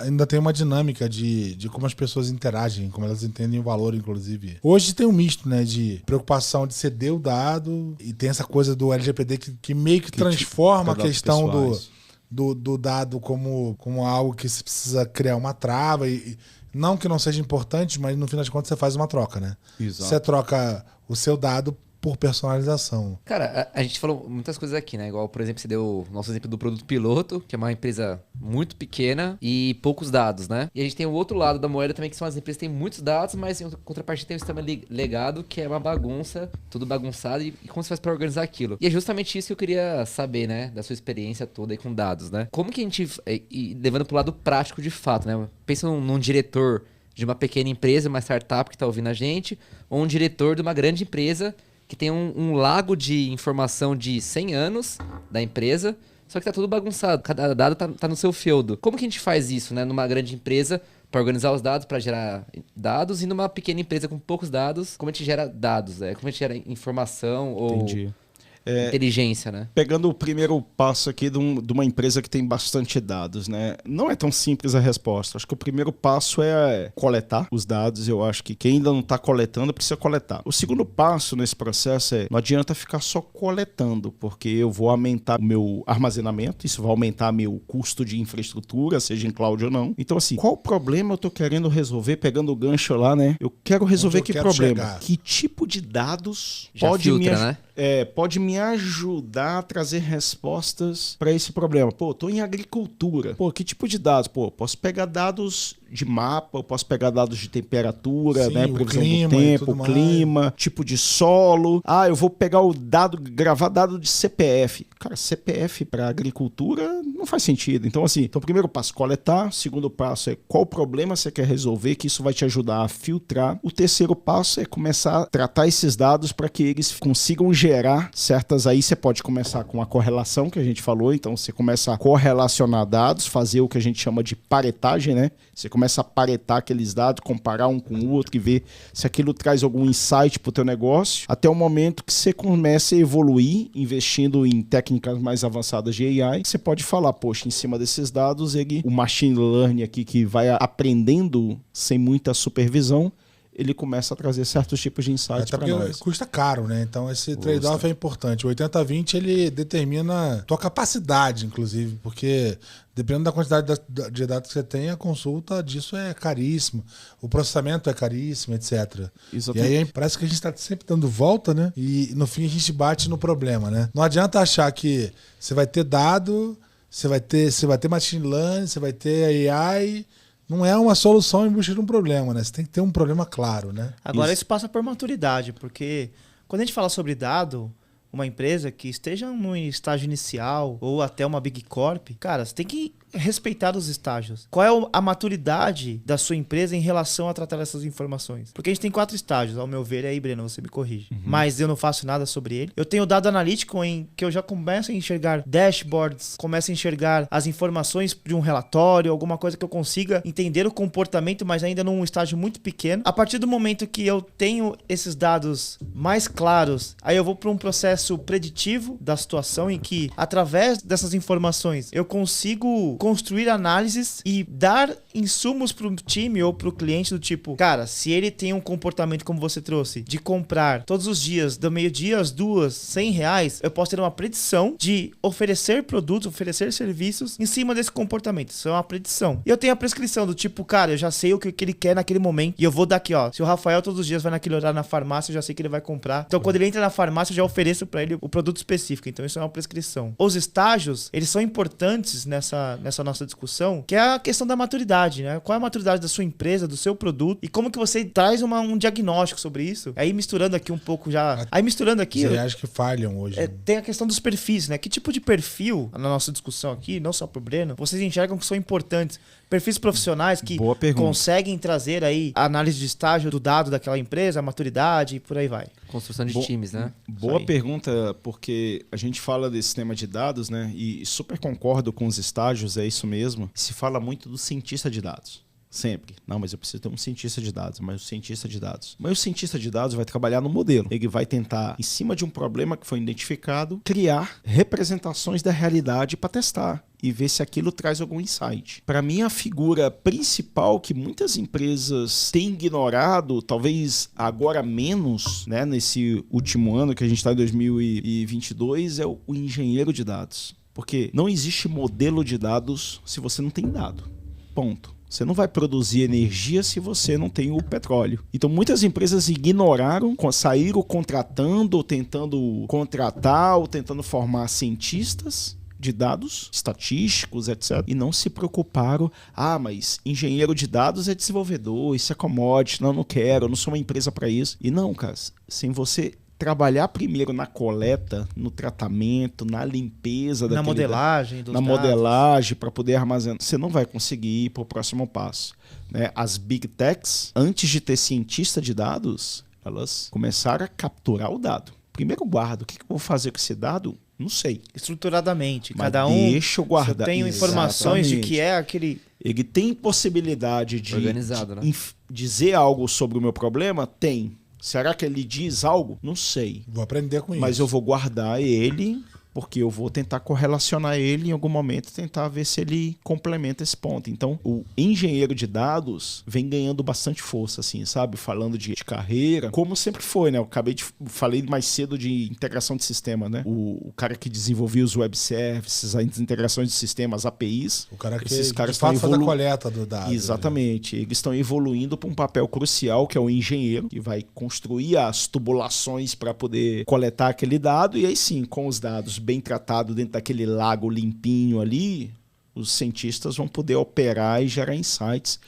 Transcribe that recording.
ainda tem uma dinâmica de como as pessoas interagem, como elas entendem o valor, inclusive. Hoje tem um misto, né, de preocupação de ceder o dado e tem essa coisa do LGPD que meio que transforma a questão do dado como algo que se precisa criar uma trava e não que não seja importante, mas no fim das contas você faz uma troca, né? Exato. Você troca o seu dado por personalização. Cara, a gente falou muitas coisas aqui, né? Igual, por exemplo, você deu o nosso exemplo do produto piloto, que é uma empresa muito pequena e poucos dados, né? E a gente tem o outro lado da moeda também, que são as empresas que têm muitos dados, mas em contrapartida tem um sistema legado, que é uma bagunça, tudo bagunçado, e como você faz pra organizar aquilo? E é justamente isso que eu queria saber, né? Da sua experiência toda aí com dados, né? Como que a gente, levando pro lado prático de fato, né? Pensa num diretor de uma pequena empresa, uma startup que tá ouvindo a gente, ou um diretor de uma grande empresa que tem um lago de informação de 100 anos da empresa, só que tá tudo bagunçado, cada dado tá no seu feudo. Como que a gente faz isso, né, numa grande empresa, para organizar os dados, para gerar dados, e numa pequena empresa com poucos dados, como a gente gera dados, como a gente gera informação ou inteligência, né? Pegando o primeiro passo aqui de uma empresa que tem bastante dados, né? Não é tão simples a resposta. Acho que o primeiro passo é coletar os dados. Eu acho que quem ainda não está coletando precisa coletar. O segundo passo nesse processo não adianta ficar só coletando, porque eu vou aumentar o meu armazenamento, isso vai aumentar meu custo de infraestrutura, seja em cloud ou não. Então, assim, qual problema eu estou querendo resolver? Pegando o gancho lá, né? Eu quero resolver que problema? Chegar. Que tipo de dados já pode filtra, né? Pode me ajudar a trazer respostas para esse problema. Pô, tô em agricultura. Pô, que tipo de dados? Pô, posso pegar dados de mapa, eu posso pegar dados de temperatura, sim, né, previsão do tempo, clima, tipo de solo. Ah, eu vou pegar o dado, gravar dado de CPF. Cara, CPF para agricultura não faz sentido. Então, assim, primeiro passo, coletar. Segundo passo qual problema você quer resolver, que isso vai te ajudar a filtrar. O terceiro passo é começar a tratar esses dados para que eles consigam gerar certas... Aí você pode começar com a correlação que a gente falou. Então, você começa a correlacionar dados, fazer o que a gente chama de paretagem, né? Você começa a paretar aqueles dados, comparar um com o outro e ver se aquilo traz algum insight para o teu negócio, até o momento que você começa a evoluir, investindo em técnicas mais avançadas de AI, você pode falar, poxa, em cima desses dados, o machine learning aqui que vai aprendendo sem muita supervisão, ele começa a trazer certos tipos de insights para nós. Custa caro, né? Então esse trade-off é importante. O 80-20 ele determina a tua capacidade, inclusive, porque dependendo da quantidade de dados que você tem, a consulta disso é caríssima, o processamento é caríssimo, etc. Exatamente. E aí parece que a gente está sempre dando volta, né? E no fim a gente bate no problema, né? Não adianta achar que você vai ter dado, você vai ter machine learning, você vai ter AI... Não é uma solução em busca de um problema, né? Você tem que ter um problema claro, né? Agora isso passa por maturidade, porque quando a gente fala sobre dado, uma empresa que esteja no estágio inicial ou até uma Big Corp, cara, você tem que respeitar os estágios. Qual é a maturidade da sua empresa em relação a tratar essas informações? Porque a gente tem 4 estágios, ao meu ver, e aí, Breno, você me corrige. Mas eu não faço nada sobre ele. Eu tenho dado analítico em que eu já começo a enxergar dashboards, começo a enxergar as informações de um relatório, alguma coisa que eu consiga entender o comportamento, mas ainda num estágio muito pequeno. A partir do momento que eu tenho esses dados mais claros, aí eu vou para um processo preditivo da situação em que, através dessas informações, eu consigo construir análises e dar insumos para o time ou para o cliente do tipo, cara, se ele tem um comportamento como você trouxe, de comprar todos os dias, do meio-dia às 2, R$100, eu posso ter uma predição de oferecer produtos, oferecer serviços em cima desse comportamento. Isso é uma predição. E eu tenho a prescrição do tipo, cara, eu já sei o que ele quer naquele momento e eu vou dar aqui, ó. Se o Rafael todos os dias vai naquele horário na farmácia, eu já sei que ele vai comprar. Então, quando ele entra na farmácia, eu já ofereço para ele o produto específico. Então, isso é uma prescrição. Os estágios, eles são importantes nessa nossa discussão, que é a questão da maturidade, né? Qual é a maturidade da sua empresa, do seu produto e como que você traz um diagnóstico sobre isso. Aí misturando aqui um pouco já... Aí misturando aqui... Os reais que falham hoje. Tem a questão dos perfis, né? Que tipo de perfil, na nossa discussão aqui, não só pro Breno, vocês enxergam que são importantes? Perfis profissionais que conseguem trazer aí a análise de estágio do dado daquela empresa, a maturidade e por aí vai. Construção de times, né? Boa pergunta, porque a gente fala desse tema de dados, né? E super concordo com os estágios, é isso mesmo. Se fala muito do cientista de dados. Sempre. Não, mas eu preciso ter um cientista de dados. Mas o cientista de dados vai trabalhar no modelo. Ele vai tentar, em cima de um problema que foi identificado, criar representações da realidade para testar e ver se aquilo traz algum insight. Para mim, a figura principal que muitas empresas têm ignorado, talvez agora menos, né, nesse último ano que a gente está em 2022, é o engenheiro de dados. Porque não existe modelo de dados se você não tem dado. Ponto. Você não vai produzir energia se você não tem o petróleo. Então, muitas empresas ignoraram, saíram contratando, ou tentando contratar, ou tentando formar cientistas de dados, estatísticos, etc. E não se preocuparam. Mas engenheiro de dados é desenvolvedor, isso é commodity, não quero, eu não sou uma empresa para isso. E não, cara, sem você trabalhar primeiro na coleta, no tratamento, na limpeza, na modelagem dos dados. Modelagem para poder armazenar, você não vai conseguir ir para o próximo passo, né? As big techs, antes de ter cientista de dados, elas começaram a capturar o dado. Primeiro guardo, o que eu vou fazer com esse dado? Não sei. Estruturadamente, mas cada um. Deixa eu guardar. Eu tenho informações de que é aquele. Ele tem possibilidade de organizado, né? Dizer algo sobre o meu problema? Tem. Será que ele diz algo? Não sei. Vou aprender com isso. Mas eu vou guardar ele, porque eu vou tentar correlacionar ele em algum momento, tentar ver se ele complementa esse ponto. Então, o engenheiro de dados vem ganhando bastante força, assim, sabe? Falando de carreira, como sempre foi, né? Eu falei mais cedo de integração de sistema, né? O cara que desenvolvia os web services, as integrações de sistemas, APIs. O cara que esses caras de fato faz a coleta do dado. Exatamente. Eles estão evoluindo para um papel crucial, que é o engenheiro, que vai construir as tubulações para poder coletar aquele dado, e aí sim, com os dados bem tratados dentro daquele lago limpinho ali, os cientistas vão poder operar e gerar insights